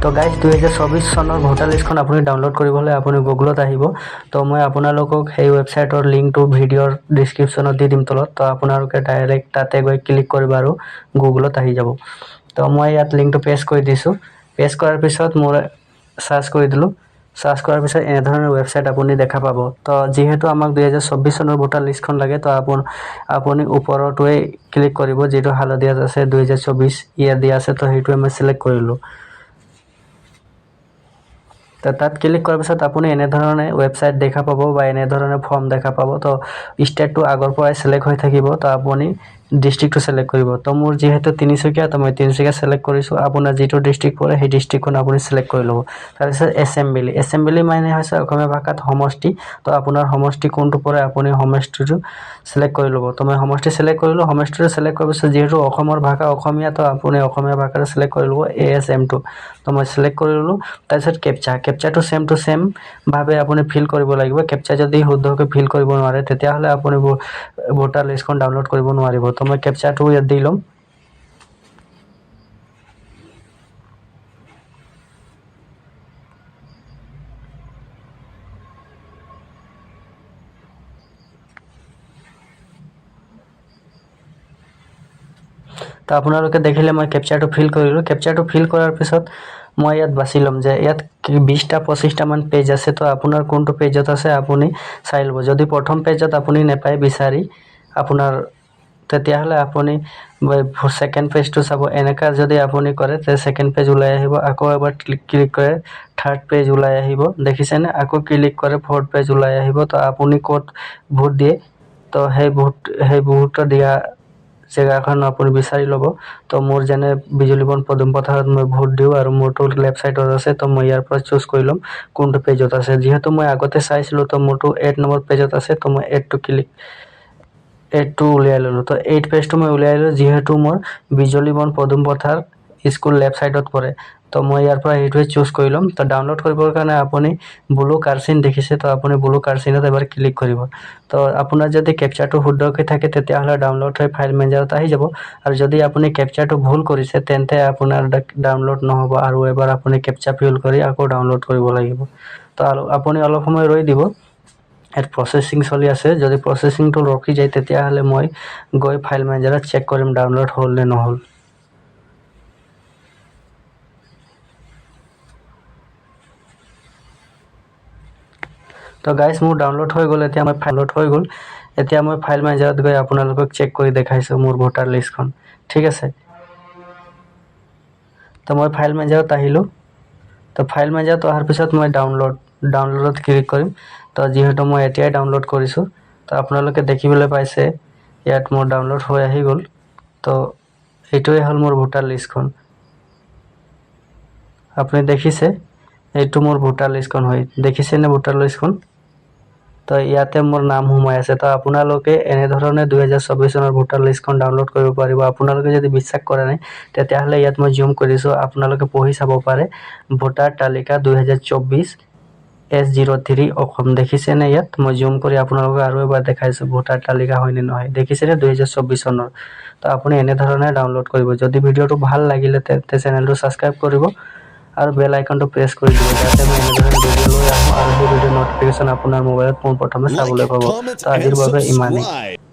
তো গাইজ 2024 চনৰ ভোটাৰ লিষ্টখন আপুনি ডাউনলোড কৰিবলৈ আপুনি গুগলত আহিব। তো মই আপোনালোকক সেই ৱেবছাইটৰ লিংকটো ভিডিঅ'ৰ ডিছক্ৰিপশ্যনত দি দিম তলত। তো আপোনালোকে ডাইৰেক্ট তাতে গৈ ক্লিক কৰিব আৰু গুগলত আহি যাব। তো মই ইয়াত লিংকটো পেষ্ট কৰি দিছোঁ। পেষ্ট কৰাৰ পিছত মোৰ চাৰ্চ কৰি দিলোঁ। চাৰ্চ কৰাৰ পিছত এনেধৰণৰ ৱেবছাইট আপুনি দেখা পাব। তো যিহেতু আমাক 2024 চনৰ ভোটাৰ লিষ্টখন লাগে, তো আপুনি ওপৰটোৱে ক্লিক কৰিব, যিটো হালধীয়াত আছে 2024 ইয়াত দিয়া আছে। তো সেইটোৱে মই চিলেক্ট কৰিলোঁ। তো তাত ক্লিক কৰাৰ পিছত আপুনি এনেধৰণে ৱেবছাইট দেখা পাব বা এনেধৰণে ফৰ্ম দেখা পাব। তো ষ্টেটটো আগৰ পৰাই চিলেক্ট হৈ থাকিব। তো আপুনি ডিষ্ট্ৰিক্টটো চিলেক্ট কৰিব। তো মোৰ যিহেতু তিনিচুকীয়া, তো মই তিনিচুকীয়া চিলেক্ট কৰিছোঁ। আপোনাৰ যিটো ডিষ্ট্ৰিক্ট পৰে সেই ডিষ্ট্ৰিক্টখন আপুনি চিলেক্ট কৰি ল'ব। তাৰপিছত এছেম্বলি মানে হৈছে অসমীয়া ভাষাত সমষ্টি। তো আপোনাৰ সমষ্টি কোনটো পৰে আপুনি সমষ্টিটো চিলেক্ট কৰি ল'ব। তো মই সমষ্টি চিলেক্ট কৰিলোঁ। সমষ্টিটো চিলেক্ট কৰাৰ পিছত যিহেতু অসমৰ ভাষা অসমীয়া, তো আপুনি অসমীয়া ভাষাটো চিলেক্ট কৰি ল'ব ASM2। তো মই চিলেক্ট কৰি ল'লোঁ। তাৰপিছত কেপচাটো ছেম টু ছেম ভাৱে আপুনি ফিল কৰিব লাগিব। কেপচা যদি শুদ্ধকৈ ফিল কৰিব নোৱাৰে, তেতিয়াহ'লে আপুনি ভোটাৰ লিষ্টখন ডাউনলোড কৰিব নোৱাৰিব। তো মই কেপচাটো ইয়াত দি ল'ম। তো আপোনালোকে দেখিলে মই কেপচাৰটো ফিল কৰিলোঁ। কেপচাৰটো ফিল কৰাৰ পিছত মই ইয়াত বাছি ল'ম যে ইয়াত 20-25টা মান পেজ আছে। তো আপোনাৰ কোনটো পেজত আছে আপুনি চাই ল'ব। যদি প্ৰথম পেজত আপুনি নেপায় বিচাৰি আপোনাৰ, তেতিয়াহ'লে আপুনি ছেকেণ্ড পেজটো চাব। এনেকুৱা যদি আপুনি কৰে, তে ছেকেণ্ড পেজ ওলাই আহিব। আকৌ এবাৰ ক্লিক কৰে, থাৰ্ড পেজ ওলাই আহিব। দেখিছেনে? আকৌ ক্লিক কৰে, ফ'ৰ্থ পেজ ওলাই আহিব। তো আপুনি ক'ত ভোট দিয়ে, তো সেই ভোট দিয়া জেগাখন আপুনি বিচাৰি ল'ব। তো মোৰ যেনে বিজুলী বন পদুম পথাৰত মই ভোট দিওঁ আৰু মোৰটো লেফ্ট ছাইডত আছে। তো মই ইয়াৰ পৰা চুজ কৰি ল'ম কোনটো পেজত আছে। যিহেতু মই আগতে চাইছিলোঁ, তো মোৰটো 8 নম্বৰ পেজত আছে। তো মই 8টো উলিয়াই ল'লোঁ। তো 8 পেজটো মই উলিয়াই ল'লোঁ, যিহেতু মোৰ বিজুলী বন পদুম পথাৰ স্কুল লেফ্ট ছাইডত পৰে। তো মই ইয়াৰ পৰা এইটোৱে চুজ কৰি ল'ম। তো ডাউনলোড কৰিবৰ কাৰণে আপুনি ব্লু কাৰ্চিন দেখিছে, তো আপুনি ব্লু কাৰ্চিনত এবাৰ ক্লিক কৰিব। তো আপোনাৰ যদি কেপচাৰটো শুদ্ধকৈ থাকে, তেতিয়াহ'লে ডাউনলোড হৈ ফাইল মেনেজাৰত আহি যাব। আৰু যদি আপুনি কেপচাৰটো ভুল কৰিছে, তেন্তে আপোনাৰ ডাউনলোড নহ'ব আৰু এবাৰ আপুনি কেপচা ফিল কৰি আকৌ ডাউনলোড কৰিব লাগিব। তো আপুনি অলপ সময় ৰৈ দিব। ইয়াত প্ৰচেছিং চলি আছে। যদি প্ৰচেছিংটো ৰখি যায়, তেতিয়াহ'লে মই গৈ ফাইল মেনেজাৰত চেক কৰিম ডাউনলোড হ'ল নে নহ'ল। তো গাইজ মোৰ ডাউনলোড হৈ গ'ল। এতিয়া মই ফাইল মেনেজাৰত গৈ আপোনালোকক চেক কৰি দেখাইছোঁ মোৰ ভোটাৰ লিষ্টখন। ঠিক আছে। তো মই ফাইল মেনেজাৰত আহিলোঁ। তো ফাইল মেনেজাৰত অহাৰ পিছত মই ডাউনলোডত ক্লিক কৰিম। তো যিহেতু মই এতিয়াই ডাউনলোড কৰিছোঁ, তো আপোনালোকে দেখিবলৈ পাইছে ইয়াত মোৰ ডাউনলোড হৈ আহি গ'ল। তো এইটোৱে হ'ল মোৰ ভোটাৰ লিষ্টখন। আপুনি দেখিছে, এইটো মোৰ ভোটাৰ লিষ্টখন হয়। দেখিছেনে ভোটাৰ লিষ্টখন? তো ইয়াতে মোৰ নাম সোমাই আছে। তো আপোনালোকে এনেধৰণে 2024 চনৰ ভোটাৰ লিষ্টখন ডাউনলোড কৰিব পাৰিব। আপোনালোকে যদি বিশ্বাস কৰা নাই, তেতিয়াহ'লে ইয়াত মই জুম কৰিছোঁ, আপোনালোকে পঢ়ি চাব পাৰে। ভোটাৰ তালিকা 2024 S03 অসম। দেখিছেনে? ইয়াত মই জুম কৰি আপোনালোকক আৰু এবাৰ দেখাইছোঁ ভোটাৰ তালিকা হয়নে নহয়। দেখিছেনে 2024 চনৰ। তো আপুনি এনেধৰণে ডাউনলোড কৰিব। যদি ভিডিঅ'টো ভাল লাগিলে, তেন্তে চেনেলটো ছাবস্ক্ৰাইব কৰিব আৰু বেল আইকনটো প্ৰেছ কৰি দিব, যাতে মই এনেধৰণে ভিডিঅ' লৈ আহোঁ আৰু সেই ভিডিঅ'ৰ ন'টিফিকেশ্যন আপোনাৰ মোবাইলত পোনপ্ৰথমে চাবলৈ Like, পাব। comment, তো আজিৰ and বাবে ইমানেই। subscribe.